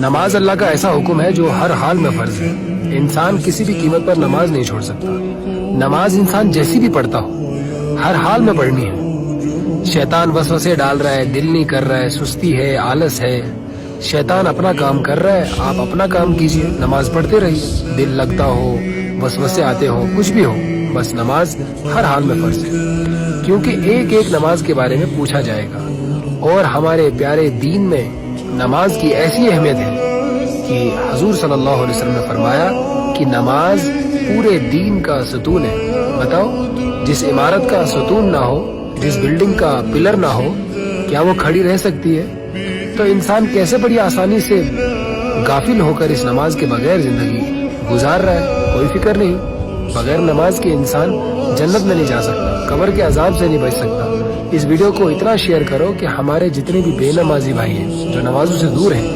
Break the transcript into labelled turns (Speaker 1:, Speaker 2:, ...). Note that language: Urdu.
Speaker 1: نماز اللہ کا ایسا حکم ہے جو ہر حال میں فرض ہے. انسان کسی بھی قیمت پر نماز نہیں چھوڑ سکتا. نماز انسان جیسی بھی پڑھتا ہو ہر حال میں پڑھنی ہے. شیطان وسوسے ڈال رہا ہے، دل نہیں کر رہا ہے، سستی ہے، آلس ہے، شیطان اپنا کام کر رہا ہے، آپ اپنا کام کیجئے، نماز پڑھتے رہیے. دل لگتا ہو، وسوسے آتے ہو، کچھ بھی ہو، بس نماز ہر حال میں فرض ہے. کیونکہ ایک ایک نماز کے بارے میں پوچھا جائے گا. اور ہمارے پیارے دین میں نماز کی ایسی اہمیت ہے کہ حضور صلی اللہ علیہ وسلم نے فرمایا کہ نماز پورے دین کا ستون ہے. بتاؤ، جس عمارت کا ستون نہ ہو، جس بلڈنگ کا پلر نہ ہو، کیا وہ کھڑی رہ سکتی ہے؟ تو انسان کیسے بڑی آسانی سے غافل ہو کر اس نماز کے بغیر زندگی گزار رہا ہے. کوئی فکر نہیں. بغیر نماز کے انسان جنت میں نہیں جا سکتا، قبر کے عذاب سے نہیں بچ سکتا. اس ویڈیو کو اتنا شیئر کرو کہ ہمارے جتنے بھی بے نمازی بھائی ہیں جو نمازوں سے دور ہیں